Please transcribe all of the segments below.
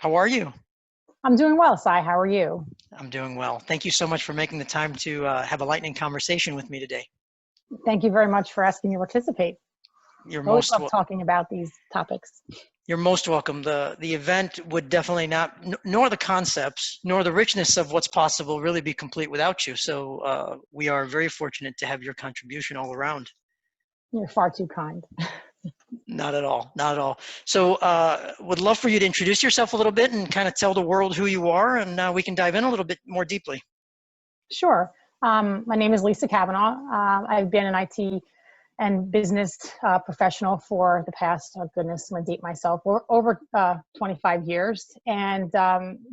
How are you? I'm doing well, Sai. How are you? I'm doing well. Thank you so much for making the time to have a lightning conversation with me today. Thank you very much for asking me to participate. You're I always most love talking about these topics. you're most welcome. The event would definitely not, nor the concepts, nor the richness of what's possible, really be complete without you. So we are very fortunate to have your contribution all around. You're far too kind. Not at all, not at all. So would love for you to introduce yourself a little bit and kind of tell the world who you are, and we can dive in a little bit more deeply. Sure. My name is Lisa Cavanagh. I've been an IT and business professional for the past, oh goodness, I'm going to date myself, over 25 years. And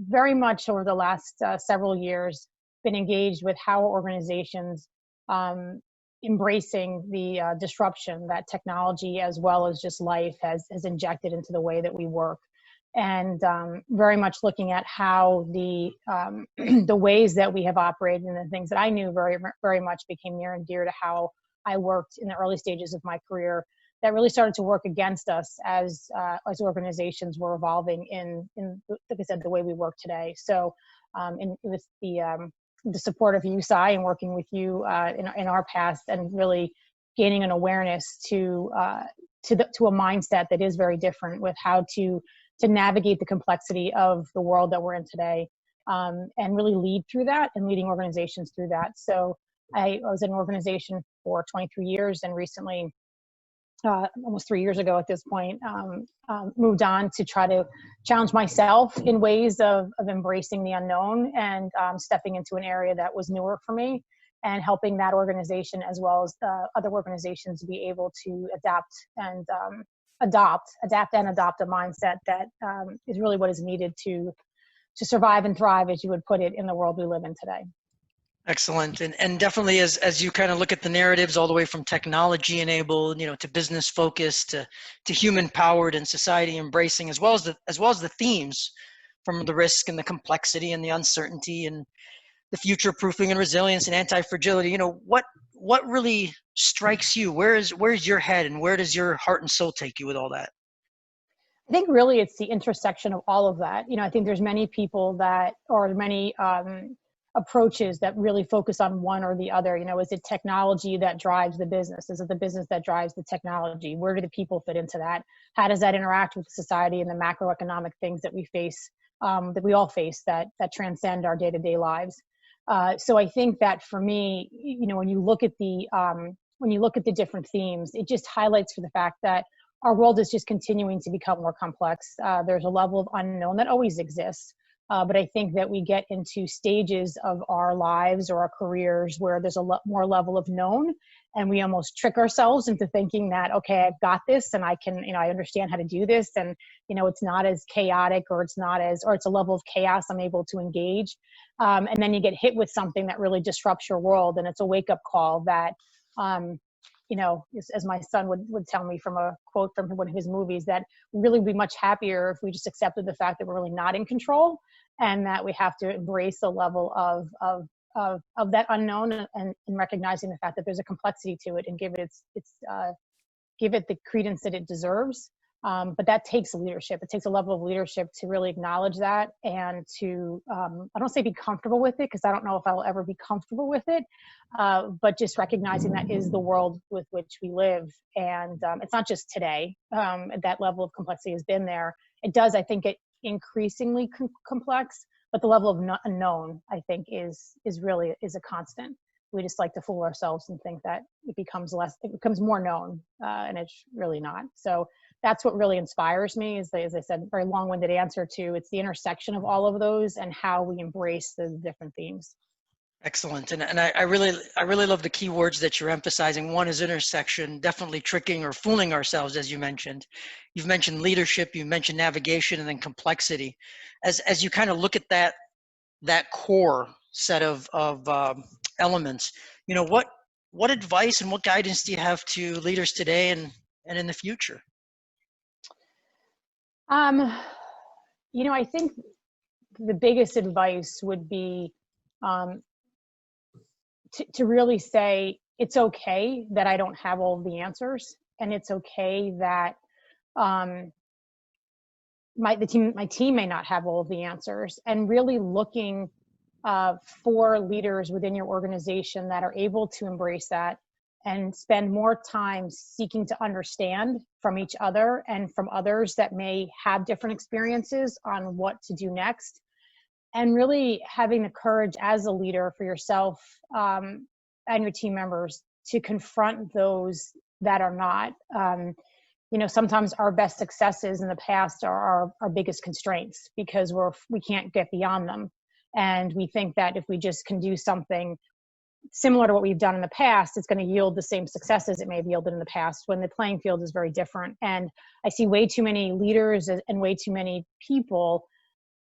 very much over the last several years, been engaged with how organizations embracing the disruption that technology as well as just life has injected into the way that we work. And very much looking at how the the ways that we have operated and the things that I knew very much became near and dear to how I worked in the early stages of my career that really started to work against us as organizations were evolving in like I said, the way we work today. So with the support of you, Sai, and working with you in our past, and really gaining an awareness to a mindset that is very different with how to navigate the complexity of the world that we're in today, and really lead through that and leading organizations through that. So I was in an organization for 23 years and recently, almost 3 years ago at this point, moved on to try to challenge myself in ways of embracing the unknown and stepping into an area that was newer for me and helping that organization as well as other organizations be able to adapt and adopt a mindset that is really what is needed to survive and thrive, as you would put it, in the world we live in today. Excellent. And definitely as you kind of look at the narratives all the way from technology enabled, to business focused, to human powered and society embracing, as well as the themes from the risk and the complexity and the uncertainty and the future proofing and resilience and anti-fragility, what really strikes you? Where's your head and where does your heart and soul take you with all that? I think really it's the intersection of all of that. I think there's many people that, or many approaches that really focus on one or the other. Is it technology that drives the business? Is it the business that drives the technology? Where do the people fit into that? How does that interact with society and the macroeconomic things that we face, that we all face, that transcend our day-to-day lives? So I think that for me, when you look at the different themes, it just highlights for the fact that our world is just continuing to become more complex. There's a level of unknown that always exists. But I think that we get into stages of our lives or our careers where there's a lot more level of known, and we almost trick ourselves into thinking that, okay, I've got this and I can, I understand how to do this. And, it's not as chaotic or it's a level of chaos I'm able to engage. And then you get hit with something that really disrupts your world. And it's a wake up call that, as my son would tell me from a quote from one of his movies, that really would be much happier if we just accepted the fact that we're really not in control and that we have to embrace a level of that unknown and recognizing the fact that there's a complexity to it and give it the credence that it deserves. But that takes leadership. It takes a level of leadership to really acknowledge that and to, I don't say be comfortable with it, because I don't know if I will ever be comfortable with it, but just recognizing that is the world with which we live. And it's not just today. That level of complexity has been there. It does, I think, get increasingly complex, but the level of unknown, I think, is really a constant. We just like to fool ourselves and think that it becomes more known, and it's really not. So that's what really inspires me, is, as I said, very long-winded answer to, it's the intersection of all of those and how we embrace the different themes. Excellent. And I really love the key words that you're emphasizing. One is intersection, definitely tricking or fooling ourselves, as you mentioned. You've mentioned leadership, you've mentioned navigation, and then complexity. As you kind of look at that core set of elements, what advice and what guidance do you have to leaders today and in the future? I think the biggest advice would be to really say, it's okay that I don't have all of the answers, and it's okay that my team may not have all of the answers, and really looking for leaders within your organization that are able to embrace that and spend more time seeking to understand from each other and from others that may have different experiences on what to do next, and really having the courage as a leader for yourself and your team members to confront those that are not. Sometimes our best successes in the past are our biggest constraints because we can't get beyond them. And we think that if we just can do something similar to what we've done in the past, it's going to yield the same successes it may have yielded in the past, when the playing field is very different. And I see way too many leaders and way too many people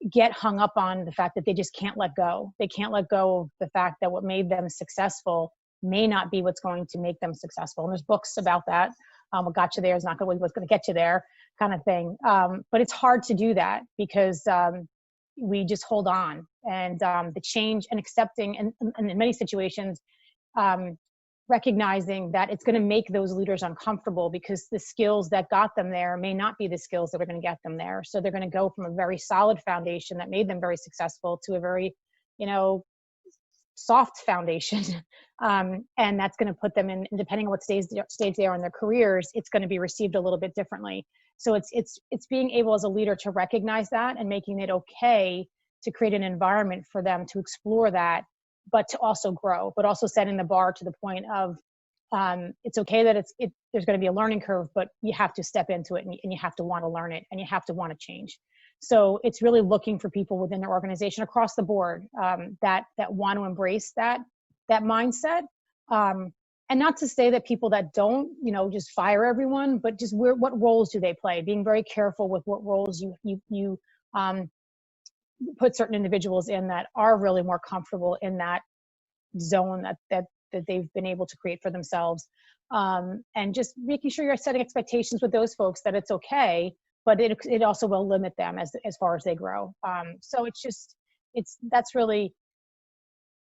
get hung up on the fact that they just can't let go. They can't let go of the fact that what made them successful may not be what's going to make them successful. And there's books about that. What got you there is not going to be what's going to get you there, kind of thing. But it's hard to do that because we just hold on, and the change and accepting, and in many situations, recognizing that it's going to make those leaders uncomfortable because the skills that got them there may not be the skills that are going to get them there. So they're going to go from a very solid foundation that made them very successful to a very, soft foundation. And that's going to put them in, depending on what stage they are in their careers, it's going to be received a little bit differently. So it's being able as a leader to recognize that and making it okay to create an environment for them to explore that, but to also grow, but also setting the bar to the point of it's okay that there's going to be a learning curve, but you have to step into it, and you have to want to learn it, and you have to want to change. So it's really looking for people within their organization across the board that want to embrace that mindset. And not to say that people that don't, just fire everyone, but just what roles do they play? Being very careful with what roles you put certain individuals in that are really more comfortable in that zone that they've been able to create for themselves. And just making sure you're setting expectations with those folks that it's okay, but it also will limit them as far as they grow. So that's really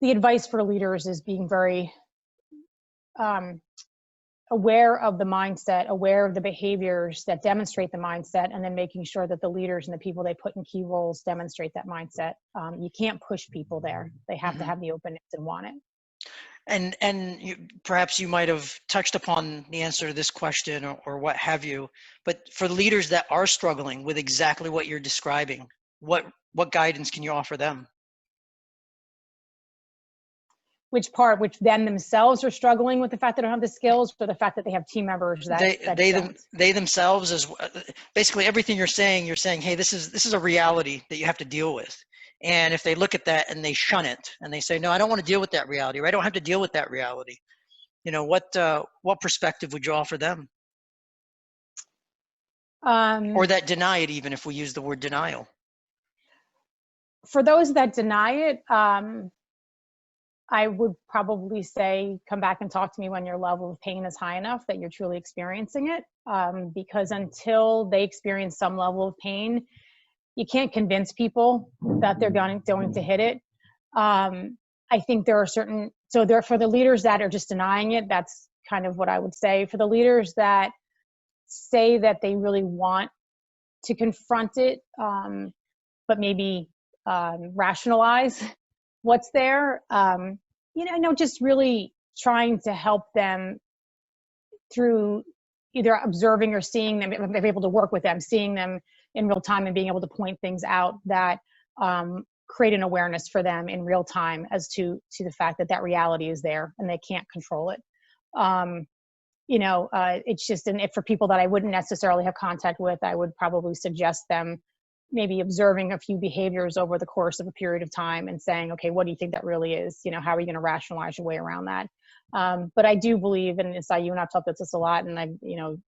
the advice for leaders, is being very aware of the mindset, aware of the behaviors that demonstrate the mindset, and then making sure that the leaders and the people they put in key roles demonstrate that mindset. You can't push people there. They have to have the openness and want it. And perhaps you might have touched upon the answer to this question or what have you, but for leaders that are struggling with exactly what you're describing, what guidance can you offer them? Which then themselves are struggling with the fact they don't have the skills, or the fact that they have team members they themselves, as basically everything you're saying, hey, this is a reality that you have to deal with. And if they look at that and they shun it and they say, no, I don't want to deal with that reality, or I don't have to deal with that reality, what perspective would you offer them? Or that deny it, even if we use the word denial. For those that deny it, I would probably say, come back and talk to me when your level of pain is high enough that you're truly experiencing it. Because until they experience some level of pain, you can't convince people that they're going to hit it. I think there are for the leaders that are just denying it, that's kind of what I would say. For the leaders that say that they really want to confront it, but maybe rationalize what's there, just really trying to help them through either observing or seeing them, if they're able to work with them, seeing them in real time and being able to point things out that create an awareness for them in real time as to the fact that reality is there and they can't control it. It's just, and if for people that I wouldn't necessarily have contact with, I would probably suggest them maybe observing a few behaviors over the course of a period of time and saying, okay, what do you think that really is? How are you going to rationalize your way around that? But I do believe, and Sai, you and I've talked about this a lot, and I,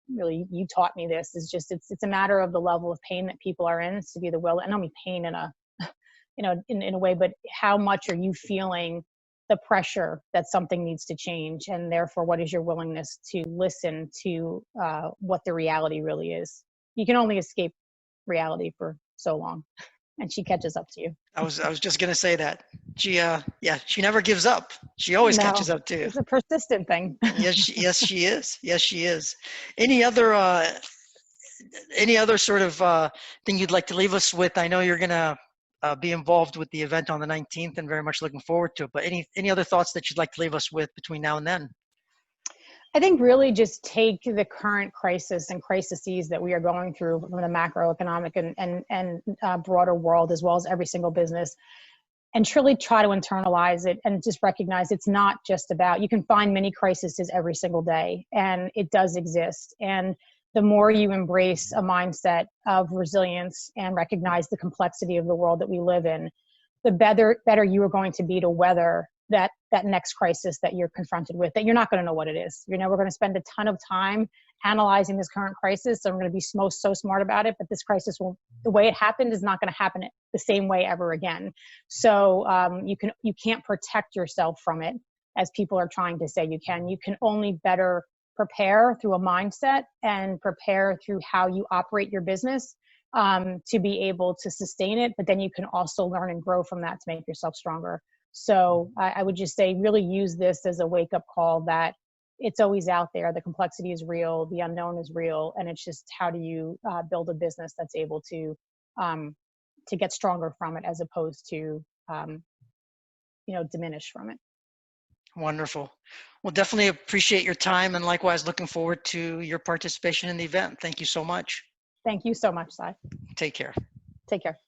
really, you taught me this, is just, it's a matter of the level of pain that people are in. It's to be the will, and I don't mean pain in a, in a way, but how much are you feeling the pressure that something needs to change? And therefore, what is your willingness to listen to what the reality really is? You can only escape reality for so long, and she catches up to you. I was just going to say that. She never gives up. She always catches up to you. It's a persistent thing. Yes, she is. Yes, she is. Any other any other sort of thing you'd like to leave us with? I know you're going to be involved with the event on the 19th and very much looking forward to it, but any other thoughts that you'd like to leave us with between now and then? I think really just take the current crisis and crises that we are going through from the macroeconomic and broader world, as well as every single business, and truly try to internalize it and just recognize it's not just about, you can find many crises every single day, and it does exist. And the more you embrace a mindset of resilience and recognize the complexity of the world that we live in, the better you are going to be to weather that next crisis that you're confronted with, that you're not going to know what it is. We're going to spend a ton of time analyzing this current crisis. So I'm going to be so smart about it, but this crisis the way it happened is not going to happen the same way ever again. So you can't protect yourself from it, as people are trying to say you can. You can only better prepare through a mindset and prepare through how you operate your business to be able to sustain it. But then you can also learn and grow from that to make yourself stronger. So I would just say really use this as a wake-up call that it's always out there. The complexity is real. The unknown is real. And it's just, how do you build a business that's able to get stronger from it, as opposed to, diminish from it. Wonderful. Well, definitely appreciate your time, and likewise looking forward to your participation in the event. Thank you so much. Thank you so much, Sai. Take care. Take care.